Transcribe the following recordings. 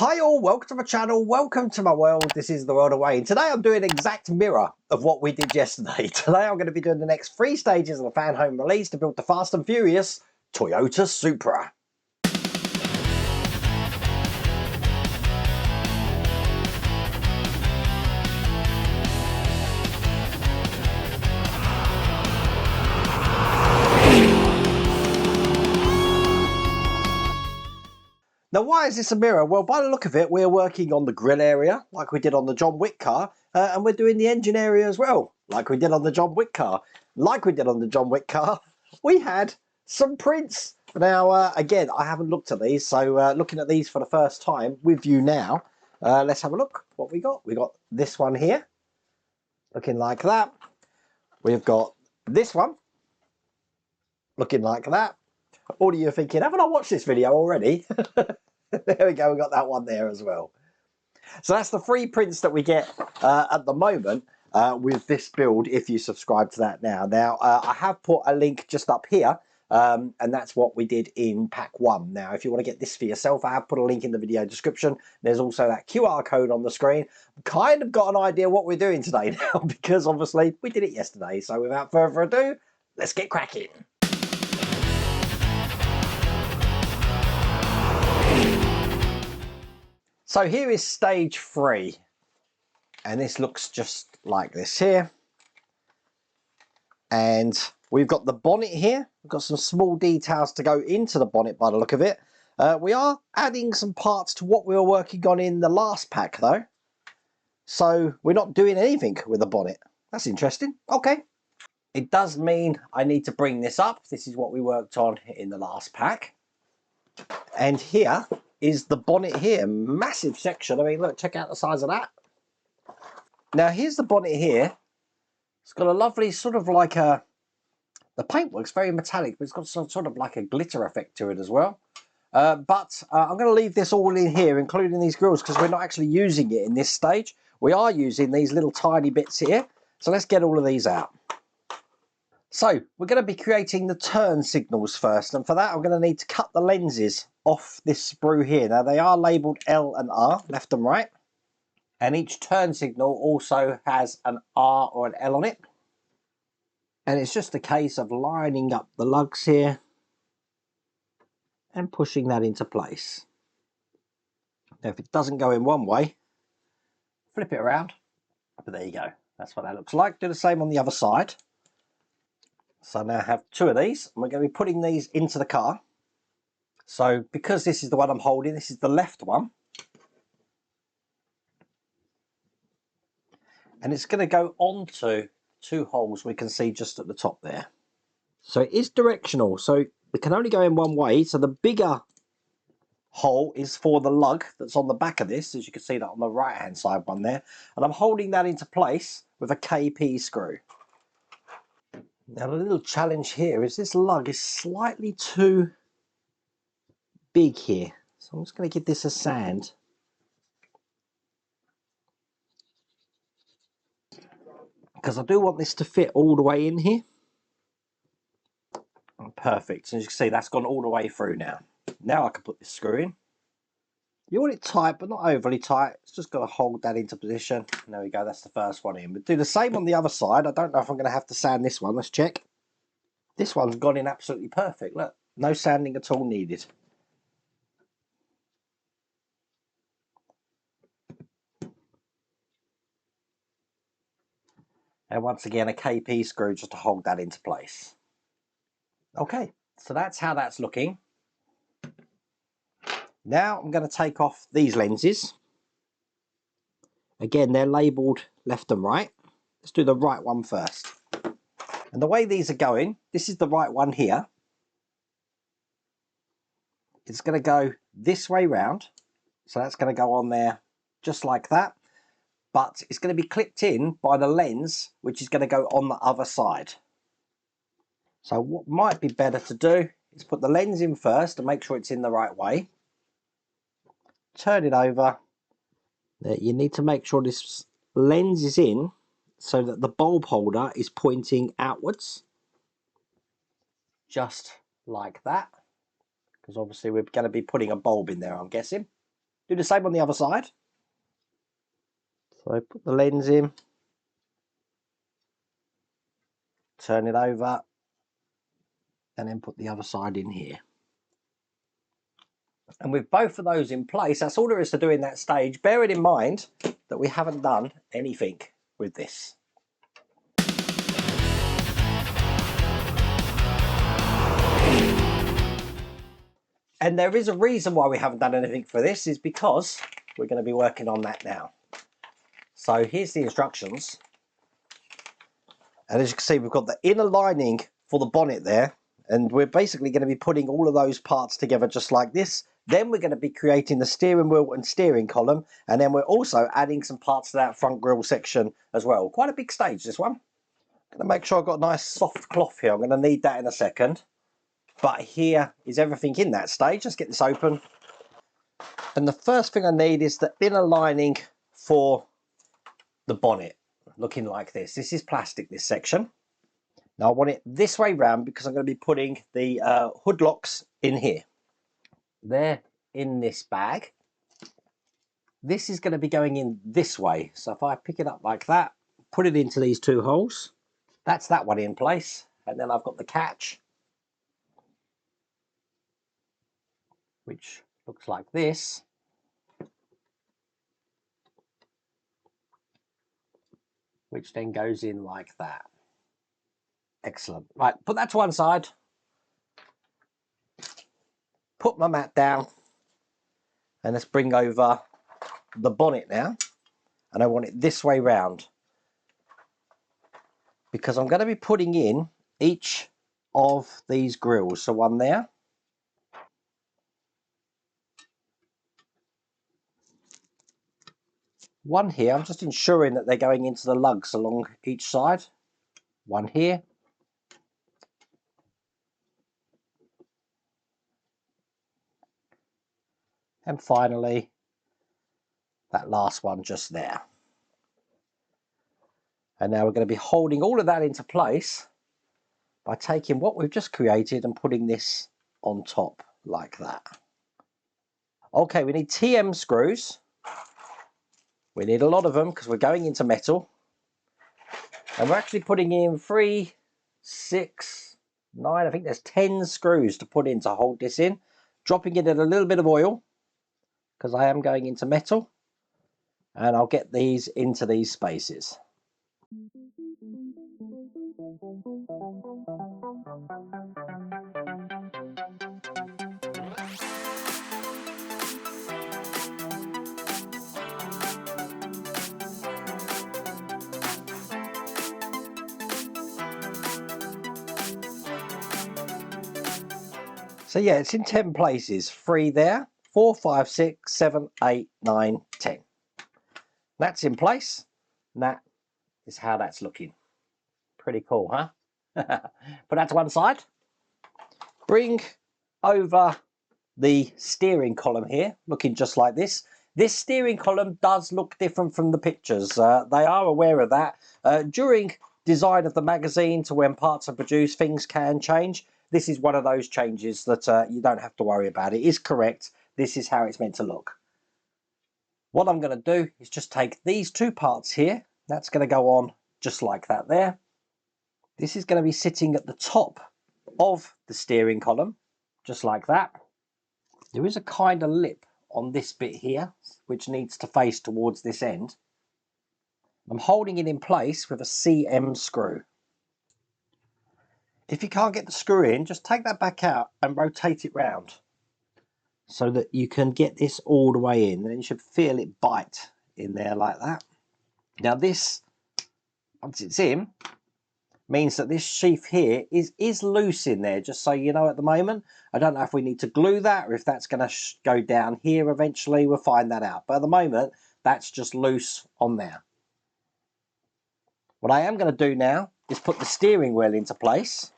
Hi all, welcome to my channel, welcome to my world. This is the world away. And today I'm doing an exact mirror of what we did yesterday. Today I'm going to be doing the next 3 stages of the Fanhome release to build the Fast and Furious Toyota Supra. Now, why is this a mirror? Well, by the look of it, we're working on the grille area, like we did on the John Wick car, and we're doing the engine area as well, like we did on the John Wick car. Like we did on the John Wick car, we had some prints. Now, again, I haven't looked at these, so looking at these for the first time with you now, let's have a look what we got. We got this one here, looking like that. We've got this one, looking like that. All of you are thinking, haven't I watched this video already? There we go, we got that one there as well. So that's the 3 prints that we get at the moment with this build, if you subscribe to that now. Now, I have put a link just up here, and that's what we did in pack 1. Now, if you want to get this for yourself, I have put a link in the video description. There's also that QR code on the screen. Kind of got an idea what we're doing today now, because obviously we did it yesterday. So without further ado, let's get cracking. So here is stage 3, and this looks just like this here. And we've got the bonnet here. We've got some small details to go into the bonnet by the look of it. We are adding some parts to what we were working on in the last pack though. So we're not doing anything with the bonnet. That's interesting. Okay. It does mean I need to bring this up. This is what we worked on in the last pack. And here is the bonnet here, massive section. I mean, look, check out the size of that. Now, here's the bonnet here. It's got a lovely sort of like the paintwork's very metallic, but it's got some sort of like a glitter effect to it as well. But I'm going to leave this all in here, including these grills, because we're not actually using it in this stage. We are using these little tiny bits here. So let's get all of these out. So we're going to be creating the turn signals first, and for that I'm going to need to cut the lenses off this sprue here. Now they are labelled L and R, left and right, and each turn signal also has an R or an L on it, and it's just a case of lining up the lugs here and pushing that into place. Now if it doesn't go in one way, flip it around, but there you go, that's what that looks like. Do the same on the other side. So now I have 2 of these, and we're going to be putting these into the car. So because this is the one I'm holding, this is the left one. And it's going to go onto 2 holes we can see just at the top there. So it is directional, so it can only go in one way. So the bigger hole is for the lug that's on the back of this, as you can see that on the right hand side one there. And I'm holding that into place with a KP screw. Now the little challenge here is this lug is slightly too big here. So I'm just going to give this a sand. Because I do want this to fit all the way in here. Oh, perfect. So as you can see, that's gone all the way through now. Now I can put this screw in. You want it tight, but not overly tight. It's just got to hold that into position. And there we go, that's the first one in. But do the same on the other side. I don't know if I'm going to have to sand this one. Let's check. This one's gone in absolutely perfect. Look, no sanding at all needed. And once again, a KP screw just to hold that into place. Okay, so that's how that's looking. Now I'm going to take off these lenses. Again, they're labelled left and right. Let's do the right one first. And the way these are going, this is the right one here. It's going to go this way round. So that's going to go on there just like that. But it's going to be clipped in by the lens, which is going to go on the other side. So what might be better to do is put the lens in first and make sure it's in the right way. Turn it over. You need to make sure this lens is in so that the bulb holder is pointing outwards. Just like that. Because obviously we're going to be putting a bulb in there, I'm guessing. Do the same on the other side. So put the lens in, turn it over, and then put the other side in here. And with both of those in place, that's all there is to do in that stage, bearing in mind that we haven't done anything with this. And there is a reason why we haven't done anything for this, is because we're going to be working on that now. So here's the instructions. And as you can see, we've got the inner lining for the bonnet there. And we're basically going to be putting all of those parts together just like this. Then we're going to be creating the steering wheel and steering column. And then we're also adding some parts to that front grille section as well. Quite a big stage, this one. I'm going to make sure I've got a nice soft cloth here. I'm going to need that in a second. But here is everything in that stage. Let's get this open. And the first thing I need is the inner lining for the bonnet, looking like this. This is plastic, this section. Now I want it this way round because I'm going to be putting the hood locks in here. They're in this bag. This is going to be going in this way. So if I pick it up like that, put it into these two holes, that's that one in place. And then I've got the catch, which looks like this. Which then goes in like that. Excellent. Right, put that to one side. Put my mat down. And let's bring over the bonnet now. And I want it this way round. Because I'm going to be putting in each of these grills. So one there. One here. I'm just ensuring that they're going into the lugs along each side. One here. And finally, that last one just there. And now we're going to be holding all of that into place by taking what we've just created and putting this on top like that. Okay, we need TM screws. We need a lot of them because we're going into metal. And we're actually putting in 3, 6, 9, I think there's 10 screws to put in to hold this in. Dropping it in a little bit of oil because I am going into metal. And I'll get these into these spaces. So yeah, it's in 10 places. 3 there, 4, 5, 6, 7, 8, 9, 10. That's in place. And that is how that's looking. Pretty cool, huh? Put that to one side. Bring over the steering column here, looking just like this. This steering column does look different from the pictures. They are aware of that. During design of the magazine to when parts are produced, things can change. This is one of those changes that you don't have to worry about. It is correct. This is how it's meant to look. What I'm going to do is just take these two parts here. That's going to go on just like that there. This is going to be sitting at the top of the steering column, just like that. There is a kind of lip on this bit here, which needs to face towards this end. I'm holding it in place with a CM screw. If you can't get the screw in, just take that back out and rotate it round so that you can get this all the way in, and you should feel it bite in there like that. Now this, once it's in, means that this sheath here is loose in there, just so you know at the moment. I don't know if we need to glue that or if that's going to go down here eventually. We'll find that out. But at the moment, that's just loose on there. What I am going to do now is put the steering wheel into place.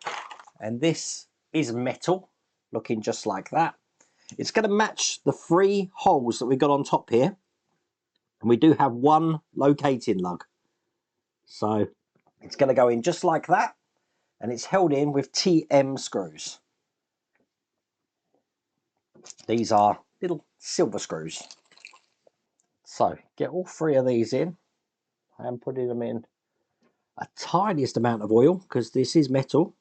And this is metal, looking just like that. It's going to match the 3 holes that we've got on top here. And we do have one locating lug. So it's going to go in just like that. And it's held in with TM screws. These are little silver screws. So get all three of these in. I am putting them in a tiniest amount of oil because this is metal.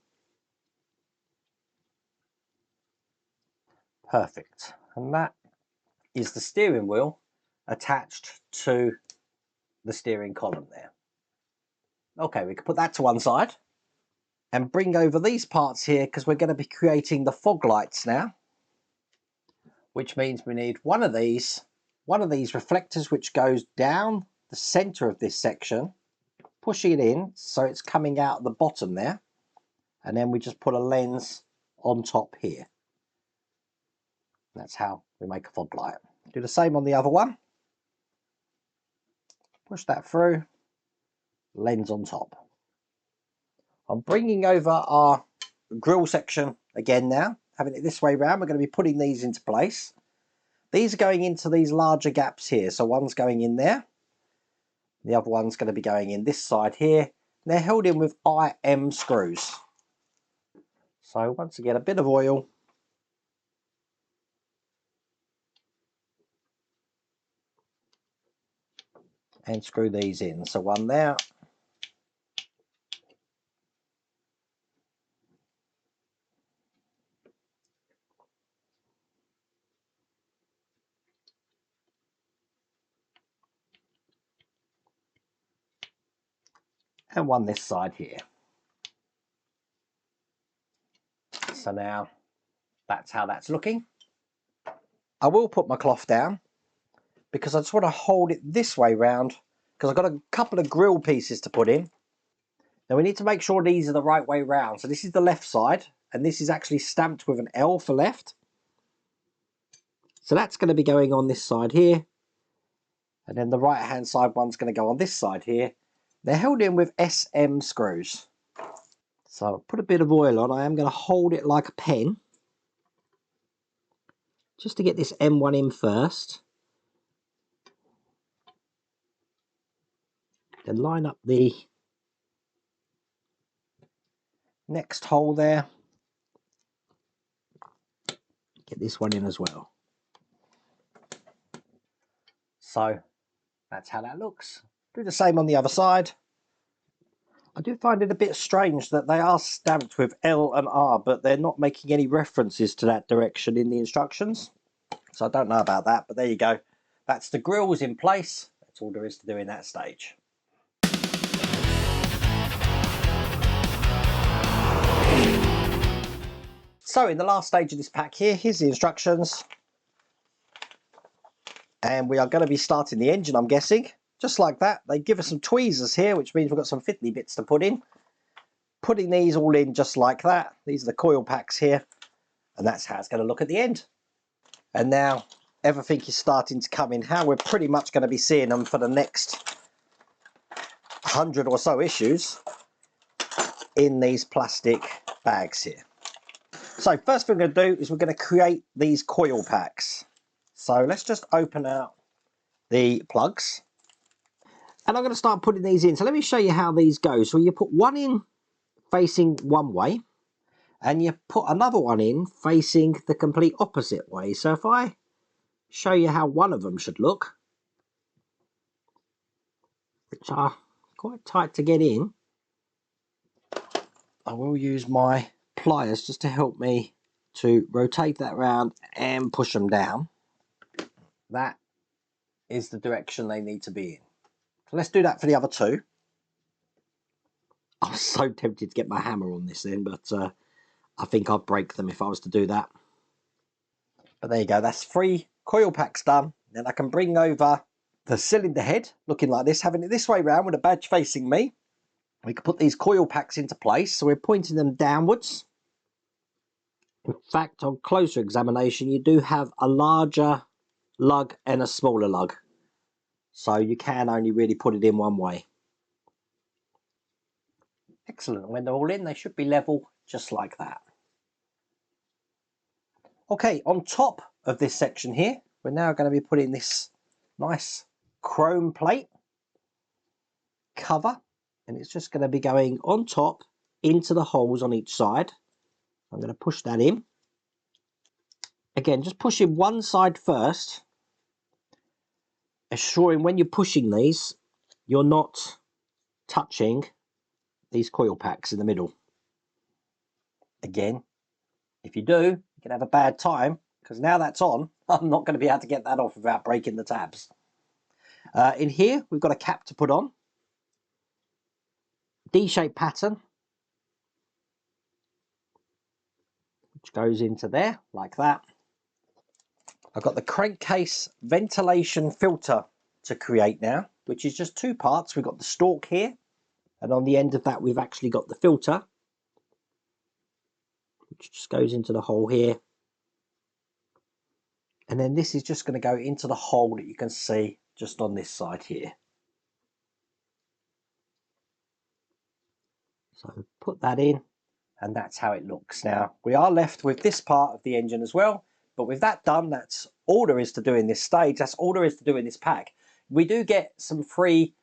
Perfect. And that is the steering wheel attached to the steering column there. Okay, we can put that to one side and bring over these parts here because we're going to be creating the fog lights now, which means we need one of these reflectors which goes down the center of this section, pushing it in so it's coming out the bottom there, and then we just put a lens on top here. That's how we make a fog light. Do the same on the other one. Push that through, lens on top. I'm bringing over our grill section again now, having it this way round. We're going to be putting these into place. These are going into these larger gaps here. So one's going in there. The other one's going to be going in this side here. They're held in with IM screws. So once again, a bit of oil. And screw these in. So one there. And one this side here. So now that's how that's looking. I will put my cloth down because I just want to hold it this way round because I've got a couple of grill pieces to put in. Now we need to make sure these are the right way round. So this is the left side and this is actually stamped with an L for left. So that's going to be going on this side here. And then the right hand side one's going to go on this side here. They're held in with SM screws. So I'll put a bit of oil on. I am going to hold it like a pen, just to get this M1 in first. Then line up the next hole there. Get this one in as well. So that's how that looks. Do the same on the other side. I do find it a bit strange that they are stamped with L and R, but they're not making any references to that direction in the instructions. So I don't know about that, but there you go. That's the grills in place. That's all there is to do in that stage. So in the last stage of this pack here, here's the instructions. And we are going to be starting the engine, I'm guessing. Just like that. They give us some tweezers here, which means we've got some fiddly bits to put in. Putting these all in just like that. These are the coil packs here. And that's how it's going to look at the end. And now everything is starting to come in. How we're pretty much going to be seeing them for the next 100 or so issues in these plastic bags here. So first thing we're going to do is we're going to create these coil packs. So let's just open out the plugs. And I'm going to start putting these in. So let me show you how these go. So you put one in facing one way, and you put another one in facing the complete opposite way. So if I show you how one of them should look, which are quite tight to get in, I will use my pliers just to help me to rotate that round and push them down. That is the direction they need to be in. So let's do that for the other two. I was so tempted to get my hammer on this then, but I think I'd break them if I was to do that. But there you go, that's 3 coil packs done. Then I can bring over the cylinder head, looking like this, having it this way round with a badge facing me. We can put these coil packs into place, so we're pointing them downwards. In fact, on closer examination, you do have a larger lug and a smaller lug. So you can only really put it in one way. Excellent. When they're all in, they should be level just like that. Okay, on top of this section here, we're now going to be putting this nice chrome plate cover, and it's just going to be going on top into the holes on each side. I'm going to push that in. Again, just pushing one side first, assuring when you're pushing these, you're not touching these coil packs in the middle. Again, if you do, you can have a bad time, because now that's on, I'm not going to be able to get that off without breaking the tabs. In here, we've got a cap to put on. D-shaped pattern, which goes into there, like that. I've got the crankcase ventilation filter to create now, which is just two parts. We've got the stalk here, and on the end of that, we've actually got the filter, which just goes into the hole here. And then this is just going to go into the hole that you can see just on this side here. So put that in, and that's how it looks. Now, we are left with this part of the engine as well, but with that done, that's all there is to do in this stage. That's all there is to do in this pack. We do get some free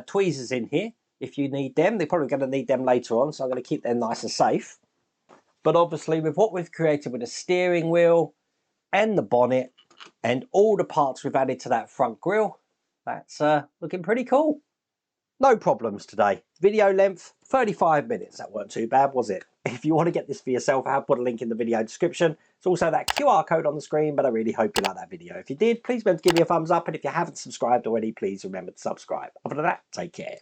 tweezers in here if you need them. They're probably going to need them later on, so I'm going to keep them nice and safe. But obviously, with what we've created with the steering wheel and the bonnet and all the parts we've added to that front grille, that's looking pretty cool. No problems today. Video length, 35 minutes. That weren't too bad, was it? If you want to get this for yourself, I have put a link in the video description. It's also that QR code on the screen, but I really hope you like that video. If you did, please remember to give me a thumbs up. And if you haven't subscribed already, please remember to subscribe. Other than that, take care.